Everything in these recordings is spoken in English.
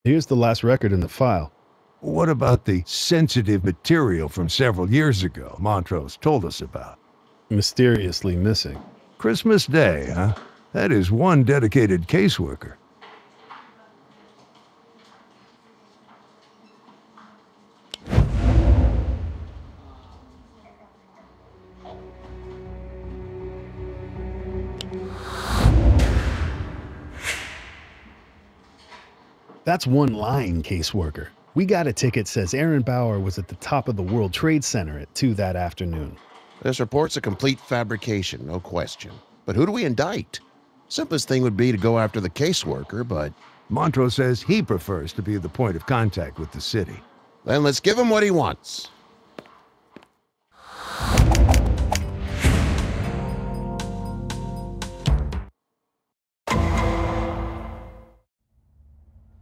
Here's the last record in the file. What about the sensitive material from several years ago Montrose told us about? Mysteriously missing. Christmas Day, huh? That is one dedicated caseworker. That's one lying caseworker. We got a ticket says Aaron Bauer was at the top of the World Trade Center at 2 that afternoon. This report's a complete fabrication, no question. But who do we indict? Simplest thing would be to go after the caseworker, but... Montrose says he prefers to be the point of contact with the city. Then let's give him what he wants.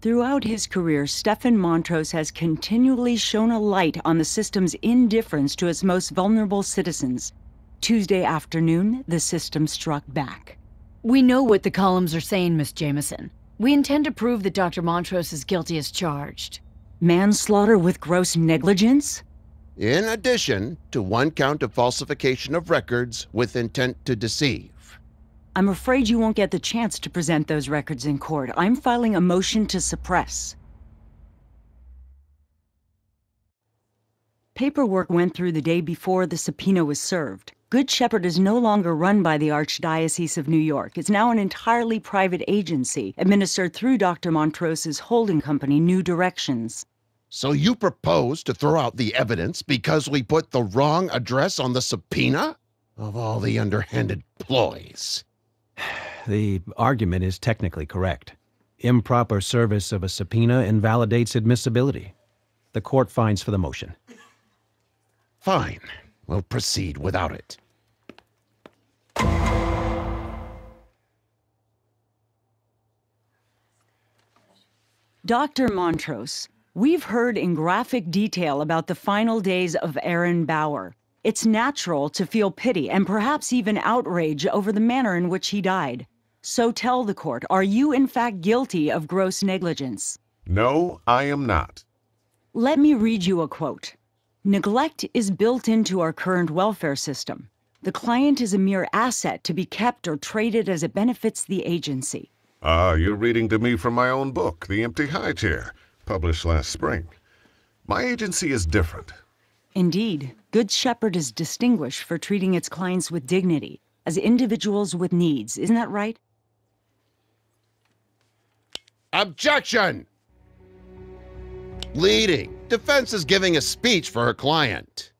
Throughout his career, Stefan Montrose has continually shone a light on the system's indifference to its most vulnerable citizens. Tuesday afternoon, the system struck back. We know what the columns are saying, Miss Jameson. We intend to prove that Dr. Montrose is guilty as charged. Manslaughter with gross negligence? In addition to 1 count of falsification of records with intent to deceive. I'm afraid you won't get the chance to present those records in court. I'm filing a motion to suppress. Paperwork went through the day before the subpoena was served. Good Shepherd is no longer run by the Archdiocese of New York. It's now an entirely private agency, administered through Dr. Montrose's holding company, New Directions. So you propose to throw out the evidence because we put the wrong address on the subpoena? Of all the underhanded ploys. The argument is technically correct. Improper service of a subpoena invalidates admissibility. The court finds for the motion. Fine. We'll proceed without it. Dr. Montrose, we've heard in graphic detail about the final days of Aaron Bauer. It's natural to feel pity and perhaps even outrage over the manner in which he died. So tell the court, are you in fact guilty of gross negligence? No, I am not. Let me read you a quote. Neglect is built into our current welfare system. The client is a mere asset to be kept or traded as it benefits the agency. You're reading to me from my own book, The Empty High Chair, published last spring. My agency is different. Indeed, Good Shepherd is distinguished for treating its clients with dignity, as individuals with needs. Isn't that right? Objection! Leading. Defense is giving a speech for her client.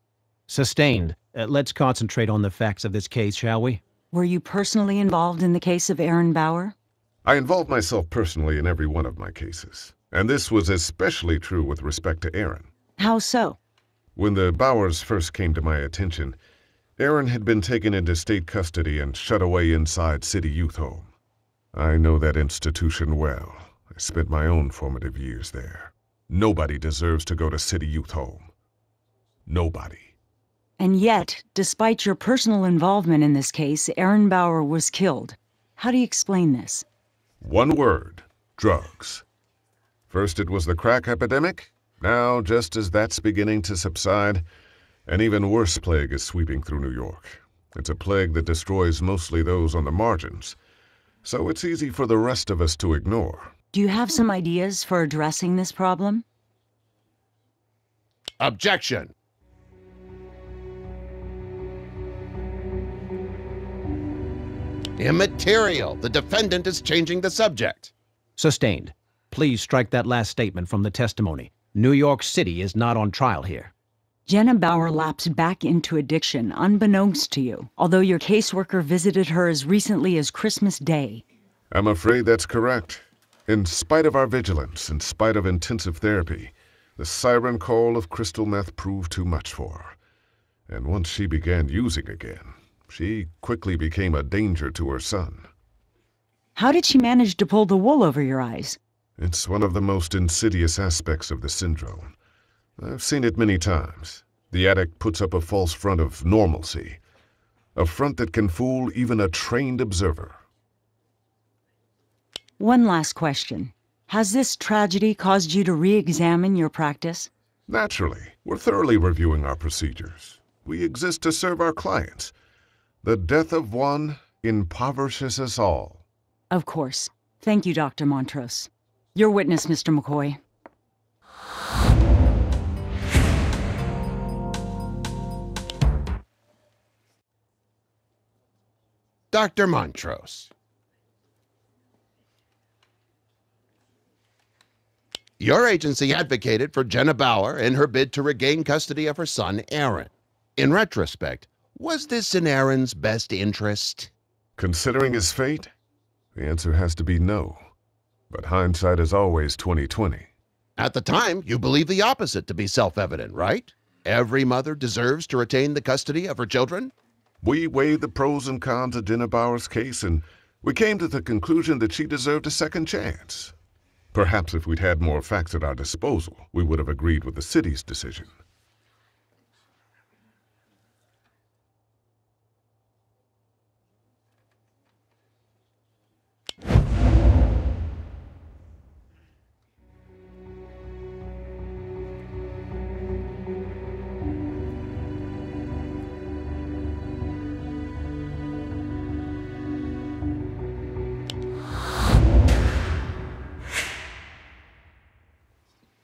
Sustained. Let's concentrate on the facts of this case, shall we? Were you personally involved in the case of Aaron Bauer? I involve myself personally in every one of my cases, and this was especially true with respect to Aaron. How so? When the Bauers first came to my attention, Aaron had been taken into state custody and shut away inside City Youth Home. I know that institution well. I spent my own formative years there. Nobody deserves to go to City Youth Home. Nobody. And yet, despite your personal involvement in this case, Aaron Bauer was killed. How do you explain this? One word: drugs. First it was the crack epidemic. Now, just as that's beginning to subside, an even worse plague is sweeping through New York. It's a plague that destroys mostly those on the margins, so it's easy for the rest of us to ignore. Do you have some ideas for addressing this problem? Objection! Immaterial. The defendant is changing the subject. Sustained. Please strike that last statement from the testimony. New York City is not on trial here. Jenna Bauer lapsed back into addiction, unbeknownst to you, although your caseworker visited her as recently as Christmas Day. I'm afraid that's correct. In spite of our vigilance, in spite of intensive therapy, the siren call of crystal meth proved too much for her. And once she began using again, she quickly became a danger to her son. How did she manage to pull the wool over your eyes? It's one of the most insidious aspects of the syndrome. I've seen it many times. The addict puts up a false front of normalcy, a front that can fool even a trained observer. One last question. Has this tragedy caused you to re-examine your practice? Naturally, we're thoroughly reviewing our procedures. We exist to serve our clients. The death of one impoverishes us all. Of course. Thank you, Dr. Montrose. Your witness, Mr. McCoy. Dr. Montrose. Your agency advocated for Jenna Bauer in her bid to regain custody of her son, Aaron. In retrospect, was this in Aaron's best interest? Considering his fate, the answer has to be no. But hindsight is always 20/20. At the time, you believed the opposite to be self-evident, right? Every mother deserves to retain the custody of her children? We weighed the pros and cons of Jenna Bauer's case, and we came to the conclusion that she deserved a second chance. Perhaps if we'd had more facts at our disposal, we would have agreed with the city's decision.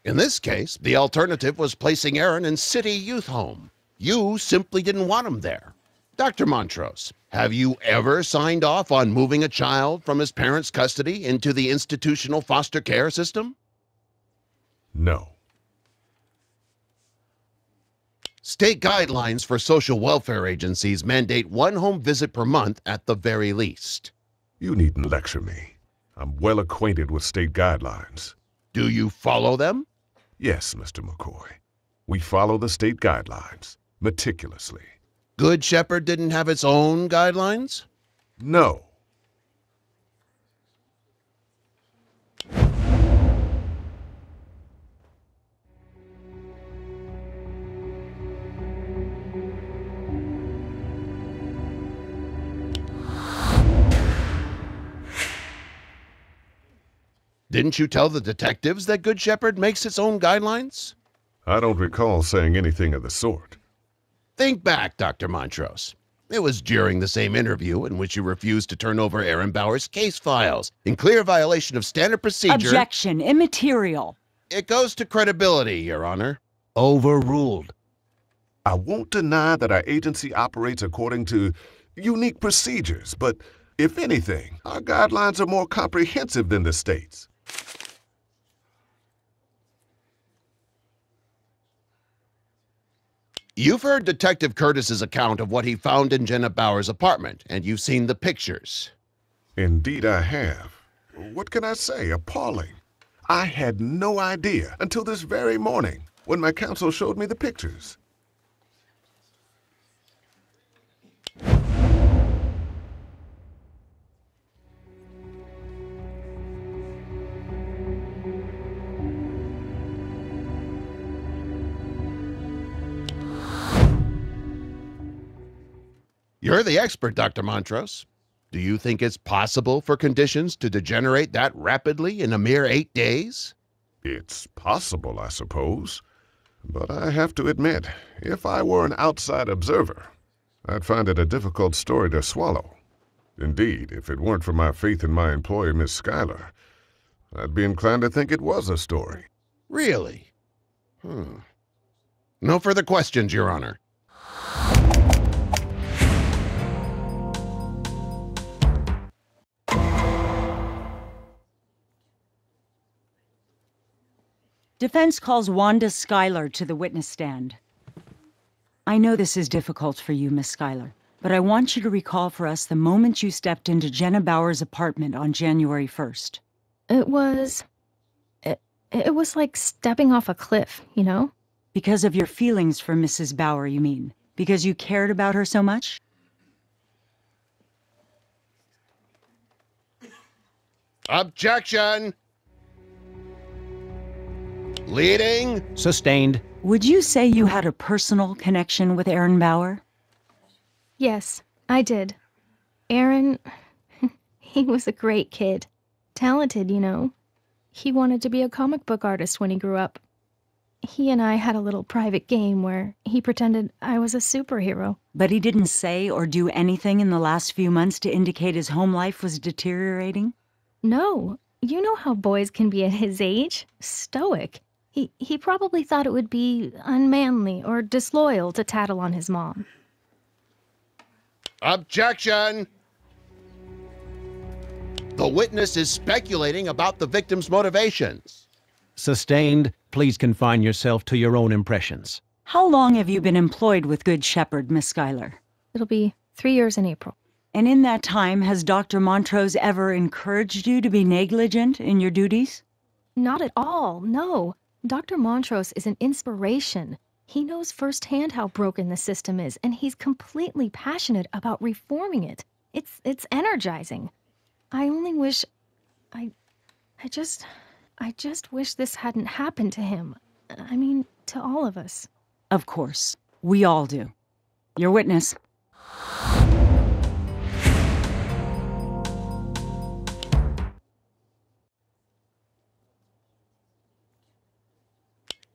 In this case, the alternative was placing Aaron in City Youth Home. You simply didn't want him there. Dr. Montrose, have you ever signed off on moving a child from his parents' custody into the institutional foster care system? No. State guidelines for social welfare agencies mandate one home visit per month at the very least. You needn't lecture me. I'm well acquainted with state guidelines. Do you follow them? Yes, Mr. McCoy. We follow the state guidelines meticulously. Good Shepherd didn't have its own guidelines? No. Didn't you tell the detectives that Good Shepherd makes its own guidelines? I don't recall saying anything of the sort. Think back, Dr. Montrose. It was during the same interview in which you refused to turn over Aaron Bauer's case files, in clear violation of standard procedure. Objection, immaterial. It goes to credibility, Your Honor. Overruled. I won't deny that our agency operates according to unique procedures, but if anything, our guidelines are more comprehensive than the state's. You've heard Detective Curtis's account of what he found in Jenna Bauer's apartment, and you've seen the pictures. Indeed I have. What can I say? Appalling. I had no idea until this very morning when my counsel showed me the pictures. You're the expert, Dr. Montrose. Do you think it's possible for conditions to degenerate that rapidly in a mere 8 days? It's possible, I suppose. But I have to admit, if I were an outside observer, I'd find it a difficult story to swallow. Indeed, if it weren't for my faith in my employer, Miss Schuyler, I'd be inclined to think it was a story. Really? No further questions, Your Honor. Defense calls Wanda Schuyler to the witness stand. I know this is difficult for you, Miss Schuyler, but I want you to recall for us the moment you stepped into Jenna Bauer's apartment on January 1st. It was like stepping off a cliff, you know? Because of your feelings for Mrs. Bauer, you mean? Because you cared about her so much? Objection! Leading. Sustained. Would you say you had a personal connection with Aaron Bauer? Yes, I did. Aaron, he was a great kid. Talented, you know. He wanted to be a comic book artist when he grew up. He and I had a little private game where he pretended I was a superhero. But he didn't say or do anything in the last few months to indicate his home life was deteriorating? No, you know how boys can be at his age. Stoic. He probably thought it would be unmanly or disloyal to tattle on his mom. Objection! The witness is speculating about the victim's motivations. Sustained. Please confine yourself to your own impressions. How long have you been employed with Good Shepherd, Miss Schuyler? It'll be 3 years in April. And in that time, has Dr. Montrose ever encouraged you to be negligent in your duties? Not at all, no. Dr. Montrose is an inspiration. He knows firsthand how broken the system is, and he's completely passionate about reforming it. It's energizing. I only wish... I just wish this hadn't happened to him. I mean, to all of us. Of course. We all do. Your witness.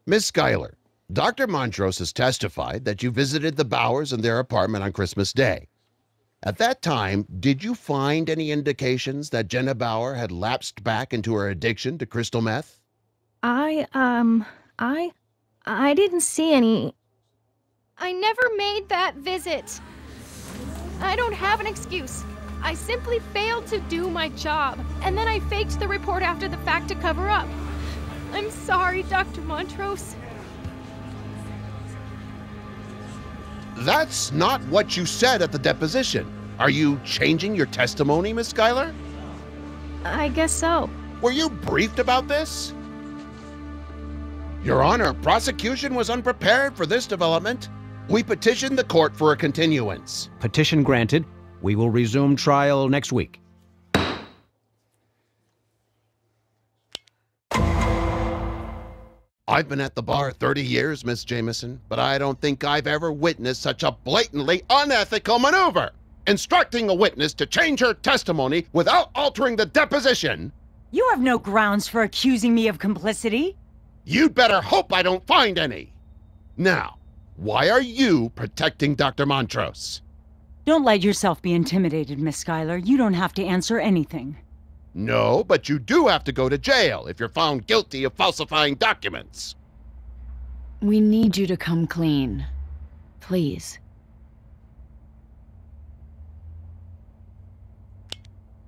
Miss Schuyler, Dr. Montrose has testified that you visited the Bowers in their apartment on Christmas Day. At that time, did you find any indications that Jenna Bauer had lapsed back into her addiction to crystal meth? I didn't see any... I never made that visit. I don't have an excuse. I simply failed to do my job, and then I faked the report after the fact to cover up. I'm sorry, Dr. Montrose. That's not what you said at the deposition. Are you changing your testimony, Miss Schuyler? I guess so. Were you briefed about this? Your Honor, prosecution was unprepared for this development. We petitioned the court for a continuance. Petition granted. We will resume trial next week. I've been at the bar 30 years, Miss Jameson, but I don't think I've ever witnessed such a blatantly unethical maneuver. Instructing a witness to change her testimony without altering the deposition. You have no grounds for accusing me of complicity. You'd better hope I don't find any. Now, why are you protecting Dr. Montrose? Don't let yourself be intimidated, Miss Schuyler. You don't have to answer anything. No, but you do have to go to jail if you're found guilty of falsifying documents. We need you to come clean. Please.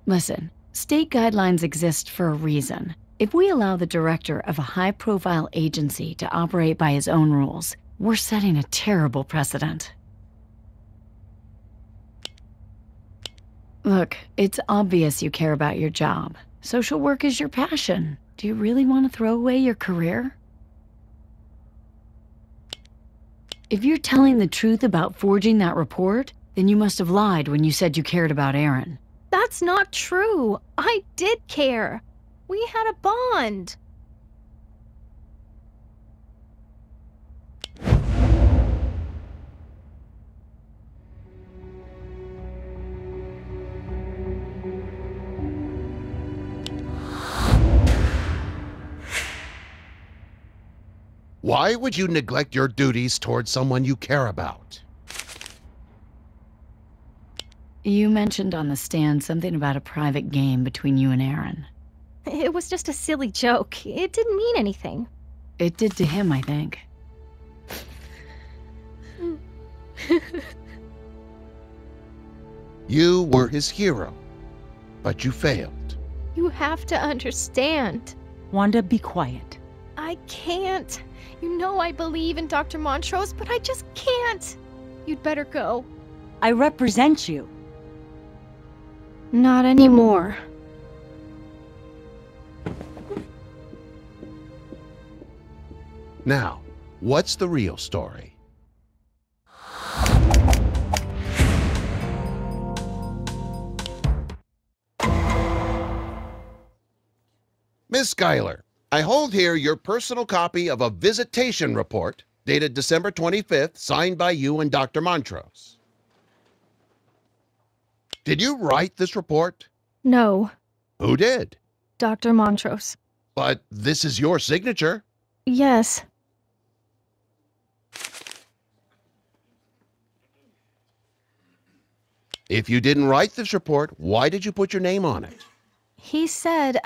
Listen, state guidelines exist for a reason. If we allow the director of a high-profile agency to operate by his own rules, we're setting a terrible precedent. Look, it's obvious you care about your job. Social work is your passion. Do you really want to throw away your career? If you're telling the truth about forging that report, then you must have lied when you said you cared about Aaron. That's not true. I did care. We had a bond. Why would you neglect your duties towards someone you care about? You mentioned on the stand something about a private game between you and Aaron. It was just a silly joke. It didn't mean anything. It did to him, I think. You were his hero, but you failed. You have to understand. Wanda, be quiet. I can't. You know I believe in Dr. Montrose, but I just can't. You'd better go. I represent you. Not anymore. Now, what's the real story? Miss Schuyler, I hold here your personal copy of a visitation report dated December 25th, signed by you and Dr. Montrose. Did you write this report? No, Who did? Dr. Montrose. But this is your signature. Yes. If you didn't write this report, why did you put your name on it? He said,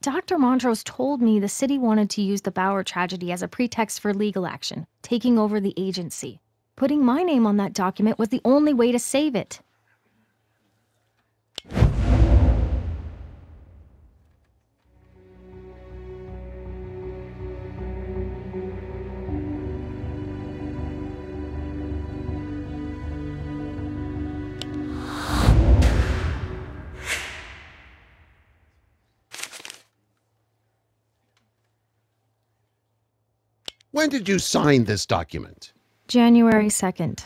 Dr. Montrose told me the city wanted to use the Bauer tragedy as a pretext for legal action, taking over the agency. Putting my name on that document was the only way to save it. When did you sign this document? January 2nd.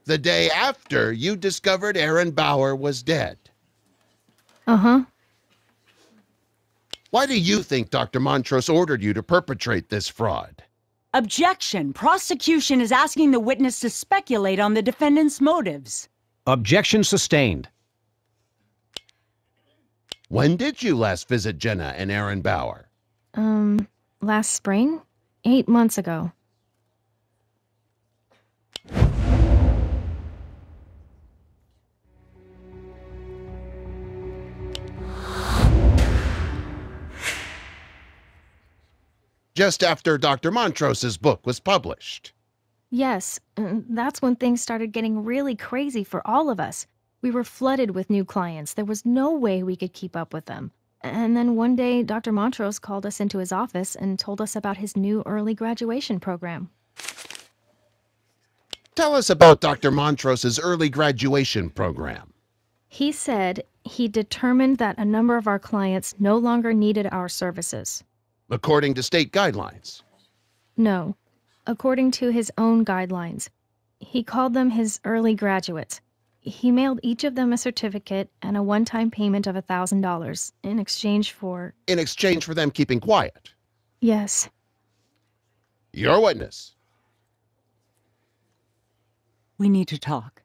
The day after you discovered Aaron Bauer was dead. Uh-huh. Why do you think Dr. Montrose ordered you to perpetrate this fraud? Objection! Prosecution is asking the witness to speculate on the defendant's motives. Objection sustained. When did you last visit Jenna and Aaron Bauer? Last spring? 8 months ago. Just after Dr. Montrose's book was published. Yes, that's when things started getting really crazy for all of us. We were flooded with new clients. There was no way we could keep up with them. And then one day, Dr. Montrose called us into his office and told us about his new early graduation program. Tell us about Dr. Montrose's early graduation program. He said he determined that a number of our clients no longer needed our services. According to state guidelines. No, according to his own guidelines. He called them his early graduates. He mailed each of them a certificate and a one-time payment of $1,000 in exchange for... In exchange for them keeping quiet. Yes. Your witness. We need to talk.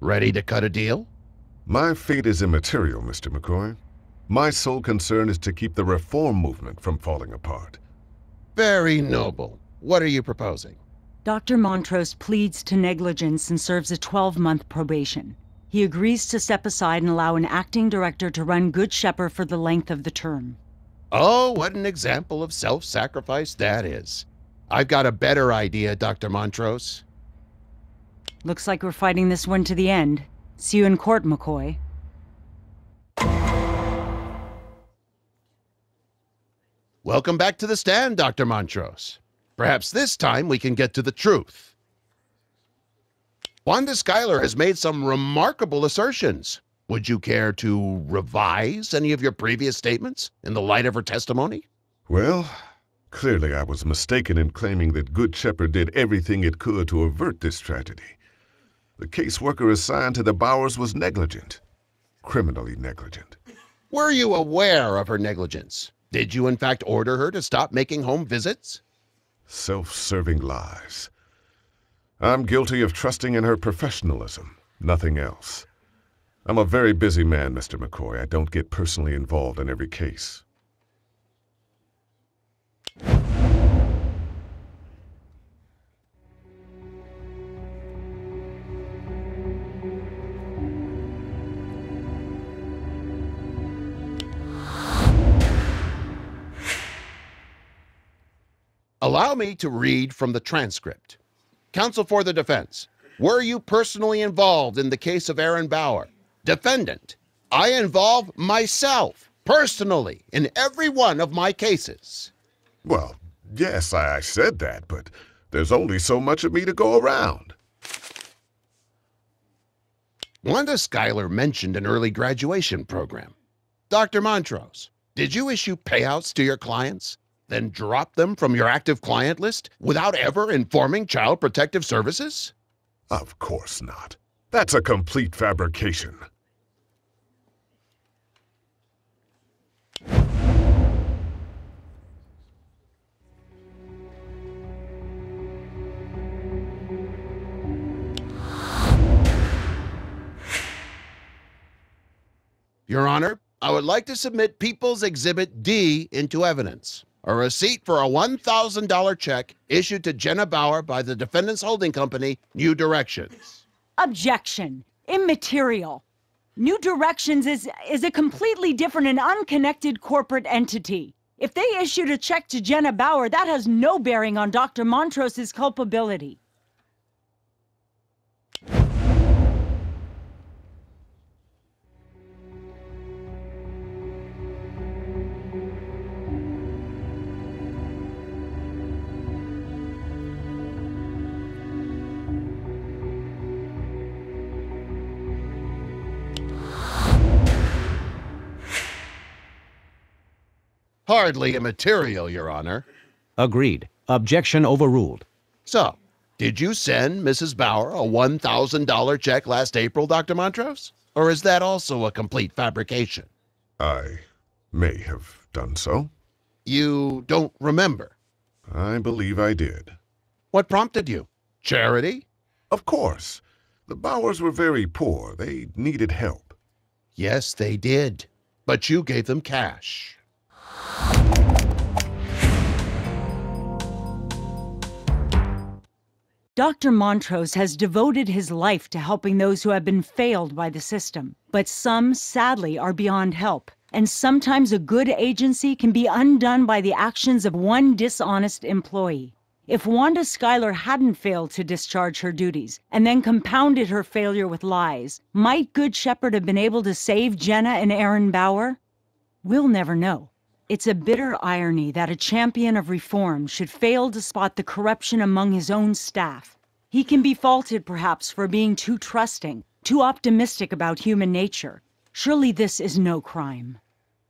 Ready to cut a deal? My fate is immaterial, Mr. McCoy. My sole concern is to keep the reform movement from falling apart. Very noble. What are you proposing? Dr. Montrose pleads to negligence and serves a 12-month probation. He agrees to step aside and allow an acting director to run Good Shepherd for the length of the term. Oh, what an example of self-sacrifice that is. I've got a better idea, Dr. Montrose. Looks like we're fighting this one to the end. See you in court, McCoy. Welcome back to the stand, Dr. Montrose. Perhaps this time we can get to the truth. Wanda Schuyler has made some remarkable assertions. Would you care to revise any of your previous statements in the light of her testimony? Well, clearly I was mistaken in claiming that Good Shepherd did everything it could to avert this tragedy. The caseworker assigned to the Bauers was negligent, criminally negligent. Were you aware of her negligence? Did you in fact order her to stop making home visits? Self-serving lies. I'm guilty of trusting in her professionalism, nothing else. I'm a very busy man, Mr. McCoy. I don't get personally involved in every case. Allow me to read from the transcript. Counsel for the defense, were you personally involved in the case of Aaron Bauer? Defendant, I involve myself personally in every one of my cases. Well, yes, I said that, but there's only so much of me to go around. Wanda Schuyler mentioned an early graduation program. Dr. Montrose, did you issue payouts to your clients, then drop them from your active client list without ever informing Child Protective Services? Of course not. That's a complete fabrication. Your Honor, I would like to submit People's Exhibit D into evidence. A receipt for a $1,000 check issued to Jenna Bauer by the defendant's holding company, New Directions. Objection. Immaterial. New Directions is a completely different and unconnected corporate entity. If they issued a check to Jenna Bauer, that has no bearing on Dr. Montrose's culpability. Hardly immaterial, Your Honor. Agreed. Objection overruled. So, did you send Mrs. Bauer a $1,000 check last April, Dr. Montrose? Or is that also a complete fabrication? I may have done so. You don't remember? I believe I did. What prompted you? Charity? Of course. The Bauers were very poor. They needed help. Yes, they did. But you gave them cash. Dr. Montrose has devoted his life to helping those who have been failed by the system. But some, sadly, are beyond help. And sometimes a good agency can be undone by the actions of one dishonest employee. If Wanda Schuyler hadn't failed to discharge her duties and then compounded her failure with lies, might Good Shepherd have been able to save Jenna and Aaron Bauer? We'll never know. It's a bitter irony that a champion of reform should fail to spot the corruption among his own staff. He can be faulted, perhaps, for being too trusting, too optimistic about human nature. Surely this is no crime.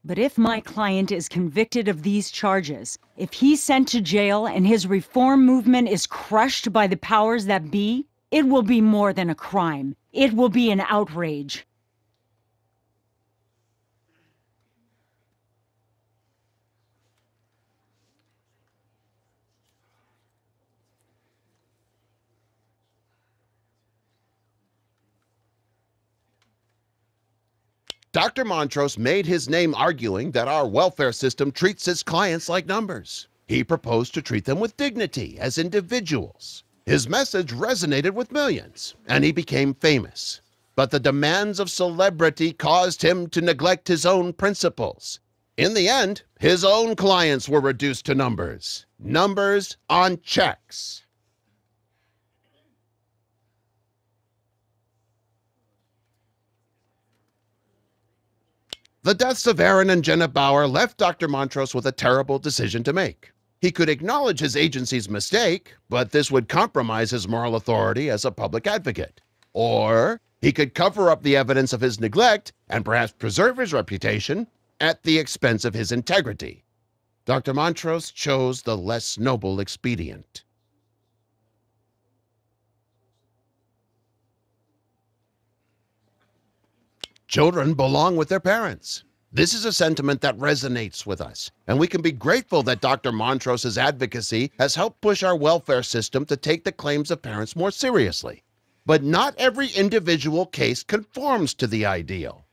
But if my client is convicted of these charges, if he's sent to jail and his reform movement is crushed by the powers that be, it will be more than a crime. It will be an outrage. Dr. Montrose made his name arguing that our welfare system treats its clients like numbers. He proposed to treat them with dignity as individuals. His message resonated with millions, and he became famous. But the demands of celebrity caused him to neglect his own principles. In the end, his own clients were reduced to numbers. Numbers on checks. The deaths of Aaron and Jenna Bauer left Dr. Montrose with a terrible decision to make. He could acknowledge his agency's mistake, but this would compromise his moral authority as a public advocate. Or he could cover up the evidence of his neglect and perhaps preserve his reputation at the expense of his integrity. Dr. Montrose chose the less noble expedient. Children belong with their parents. This is a sentiment that resonates with us, and we can be grateful that Dr. Montrose's advocacy has helped push our welfare system to take the claims of parents more seriously. But not every individual case conforms to the ideal.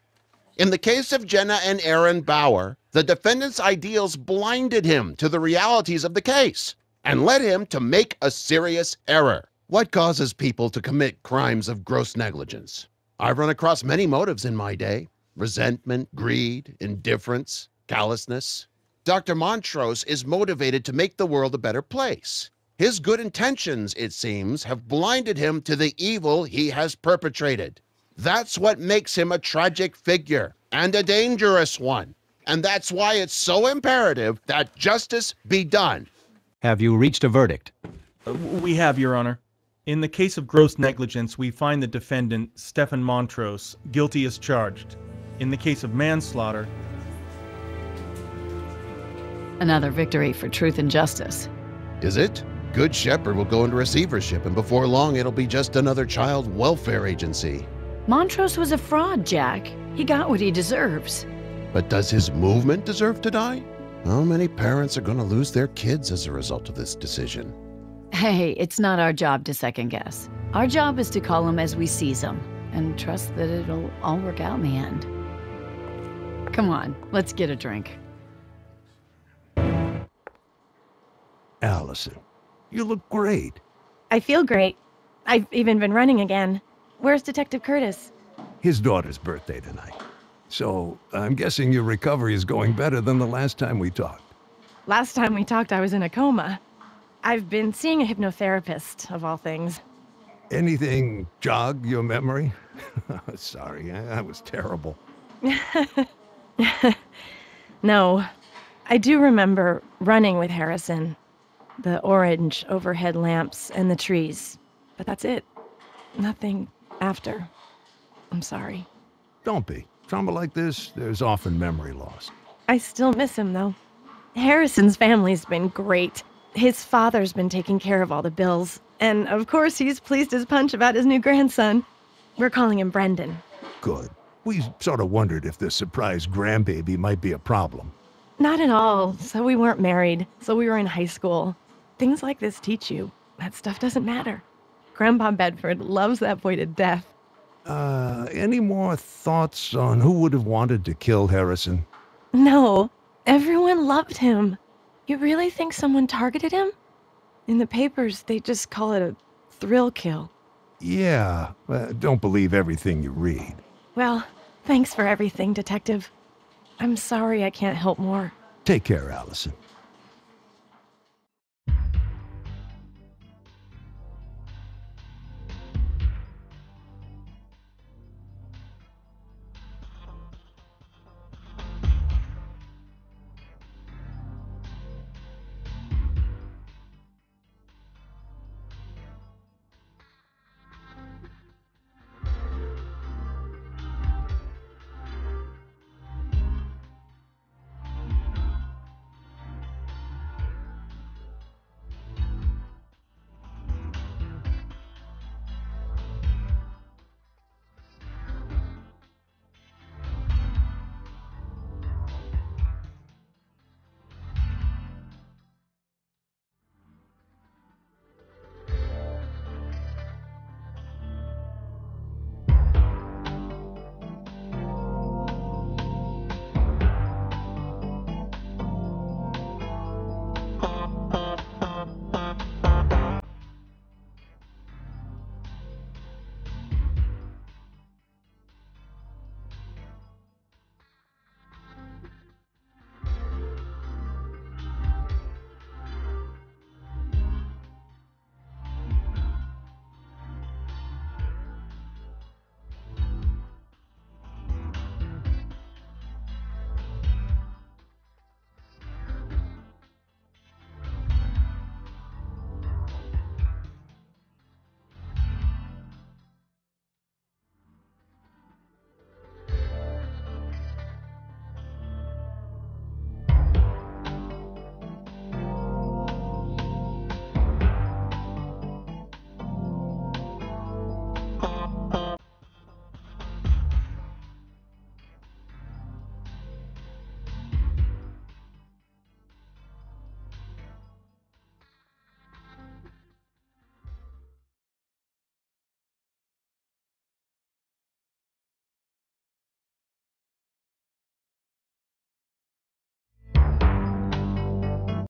In the case of Jenna and Aaron Bauer, the defendant's ideals blinded him to the realities of the case and led him to make a serious error. What causes people to commit crimes of gross negligence? I've run across many motives in my day: resentment, greed, indifference, callousness. Dr. Montrose is motivated to make the world a better place. His good intentions, it seems, have blinded him to the evil he has perpetrated. That's what makes him a tragic figure and a dangerous one. And that's why it's so imperative that justice be done. Have you reached a verdict? We have, Your Honor. In the case of gross negligence, we find the defendant, Stephen Montrose, guilty as charged. In the case of manslaughter... Another victory for truth and justice. Is it? Good Shepherd will go into receivership, and before long it'll be just another child welfare agency. Montrose was a fraud, Jack. He got what he deserves. But does his movement deserve to die? How many parents are going to lose their kids as a result of this decision? Hey, it's not our job to second guess. Our job is to call them as we seize them and trust that it'll all work out in the end. Come on, let's get a drink. Allison, you look great. I feel great. I've even been running again. Where's Detective Curtis? His daughter's birthday tonight. So, I'm guessing your recovery is going better than the last time we talked. Last time we talked, I was in a coma. I've been seeing a hypnotherapist, of all things. Anything jog your memory? Sorry, I was terrible. No, I do remember running with Harrison. The orange overhead lamps and the trees. But that's it. Nothing after. I'm sorry. Don't be. Trauma like this, there's often memory loss. I still miss him, though. Harrison's family's been great. His father's been taking care of all the bills. And, of course, he's pleased as punch about his new grandson. We're calling him Brendan. Good. We sort of wondered if the surprise grandbaby might be a problem. Not at all. So we weren't married. So we were in high school. Things like this teach you. That stuff doesn't matter. Grandpa Bedford loves that boy to death. Any more thoughts on who would have wanted to kill Harrison? No. Everyone loved him. You really think someone targeted him? In the papers, they just call it a thrill kill. Yeah, don't believe everything you read. Well, thanks for everything, Detective. I'm sorry I can't help more. Take care, Allison.